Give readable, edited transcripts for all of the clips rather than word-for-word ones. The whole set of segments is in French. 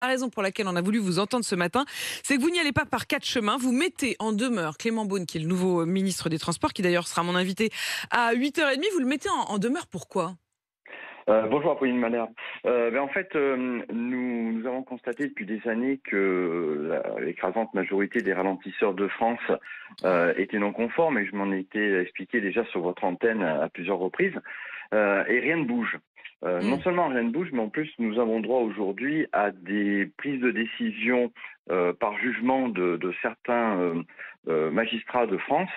La raison pour laquelle on a voulu vous entendre ce matin, c'est que vous n'y allez pas par quatre chemins. Vous mettez en demeure Clément Beaune, qui est le nouveau ministre des Transports, qui d'ailleurs sera mon invité à 8h30. Vous le mettez en demeure, pourquoi? Bonjour Apolline Malherbe. En fait, nous avons constaté depuis des années que l'écrasante majorité des ralentisseurs de France étaient non conformes, et je m'en étais expliqué déjà sur votre antenne à plusieurs reprises, et rien ne bouge. Non Hmm. seulement rien ne bouge, mais en plus nous avons droit aujourd'hui à des prises de décision par jugement de certains magistrats de France,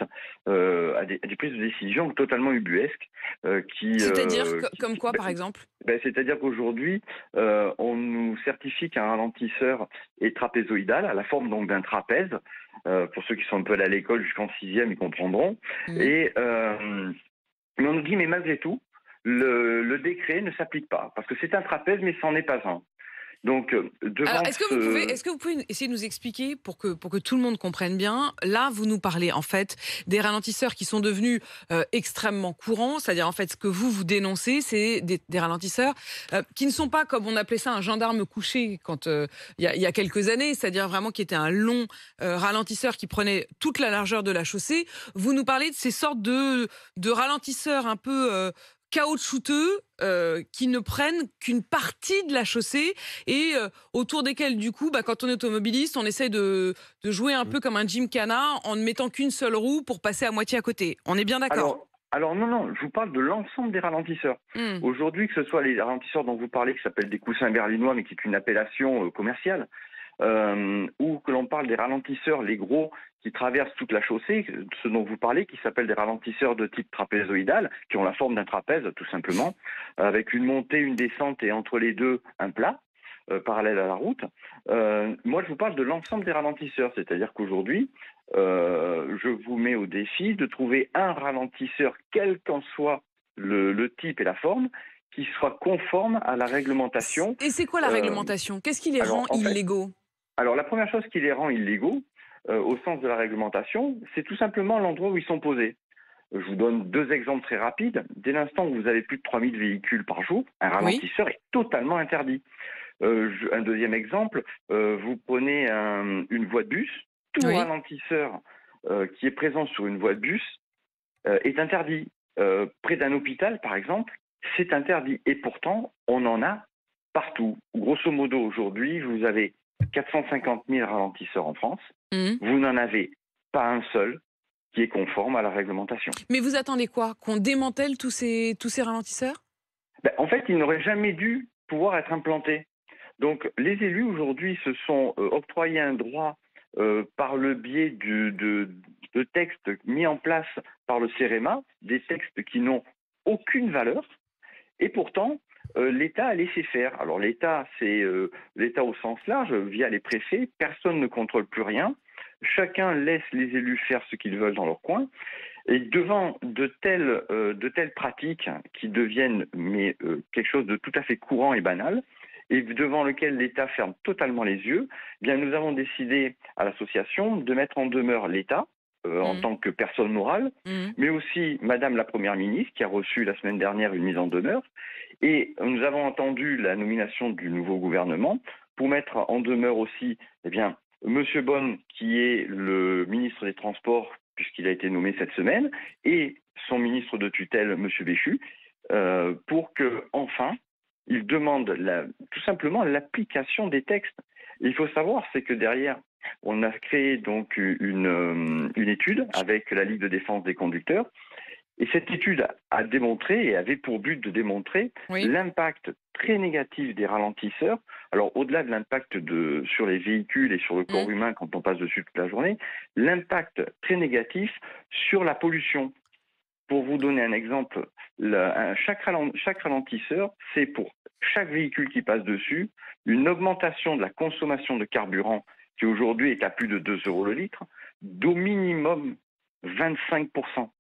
à des prises de décision totalement ubuesques, C'est-à-dire, comme quoi, par exemple? c'est-à-dire qu'aujourd'hui, on nous certifie qu'un ralentisseur est trapézoïdal, à la forme donc d'un trapèze. Pour ceux qui sont un peu allés à l'école jusqu'en sixième, ils comprendront. Hmm. Et mais on nous dit, mais malgré tout, le décret ne s'applique pas, parce que c'est un trapèze, mais c'en est pas un. Donc, Alors, devant ce... est-ce que vous pouvez essayer de nous expliquer pour que tout le monde comprenne bien? Là, vous nous parlez en fait des ralentisseurs qui sont devenus extrêmement courants, c'est-à-dire en fait ce que vous dénoncez, c'est des ralentisseurs qui ne sont pas comme on appelait ça un gendarme couché quand il y a quelques années, c'est-à-dire vraiment qui était un long ralentisseur qui prenait toute la largeur de la chaussée. Vous nous parlez de ces sortes de ralentisseurs un peu caoutchouteux qui ne prennent qu'une partie de la chaussée et autour desquels, du coup, quand on est automobiliste, on essaie de jouer un peu comme un gymkhana en ne mettant qu'une seule roue pour passer à moitié à côté. On est bien d'accord? Alors non, non, je vous parle de l'ensemble des ralentisseurs. Hmm. Aujourd'hui, que ce soit les ralentisseurs dont vous parlez, qui s'appellent des coussins berlinois, mais qui est une appellation commerciale, ou que l'on parle des ralentisseurs, les gros, qui traversent toute la chaussée, ce dont vous parlez, qui s'appellent des ralentisseurs de type trapézoïdal, qui ont la forme d'un trapèze, tout simplement, avec une montée, une descente, et entre les deux, un plat, parallèle à la route. Moi, je vous parle de l'ensemble des ralentisseurs, c'est-à-dire qu'aujourd'hui, je vous mets au défi de trouver un ralentisseur, quel qu'en soit le type et la forme, qui soit conforme à la réglementation. Et c'est quoi la Euh, réglementation? Qu'est-ce qui les rend alors, en fait, illégaux? alors la première chose qui les rend illégaux, au sens de la réglementation, c'est tout simplement l'endroit où ils sont posés. Je vous donne deux exemples très rapides. Dès l'instant où vous avez plus de 3000 véhicules par jour, un Oui, ralentisseur est totalement interdit. Un deuxième exemple, vous prenez une voie de bus, tout oui. ralentisseur qui est présent sur une voie de bus est interdit. Près d'un hôpital, par exemple, c'est interdit. Et pourtant, on en a partout. Grosso modo, aujourd'hui, vous avez 450 000 ralentisseurs en France. Hmm. Vous n'en avez pas un seul qui est conforme à la réglementation. Mais vous attendez quoi? Qu'on démantèle tous ces ralentisseurs? En fait, ils n'auraient jamais dû pouvoir être implantés. Donc, les élus aujourd'hui se sont octroyés un droit par le biais de textes mis en place par le CEREMA, des textes qui n'ont aucune valeur, et pourtant, l'État a laissé faire. Alors, l'État, c'est l'État au sens large, via les préfets, personne ne contrôle plus rien, chacun laisse les élus faire ce qu'ils veulent dans leur coin, et devant de telles pratiques qui deviennent quelque chose de tout à fait courant et banal, et devant lequel l'État ferme totalement les yeux, eh bien nous avons décidé à l'association de mettre en demeure l'État en Hmm. tant que personne morale, Hmm. mais aussi Madame la Première ministre qui a reçu la semaine dernière une mise en demeure. Et nous avons entendu la nomination du nouveau gouvernement pour mettre en demeure aussi, eh bien, Monsieur Bonne, qui est le ministre des Transports, puisqu'il a été nommé cette semaine, et son ministre de tutelle, Monsieur Béchu, pour que, enfin, il demande tout simplement l'application des textes. Et il faut savoir, c'est que derrière, on a créé donc une étude avec la Ligue de défense des conducteurs, et cette étude a démontré et avait pour but de démontrer Oui. l'impact très négatif des ralentisseurs. Alors au-delà de l'impact sur les véhicules et sur le corps Hmm. humain quand on passe dessus toute la journée, l'impact très négatif sur la pollution. Pour vous donner un exemple, chaque ralentisseur, c'est pour chaque véhicule qui passe dessus une augmentation de la consommation de carburant qui aujourd'hui est à plus de 2 € le litre, d'au minimum 25%.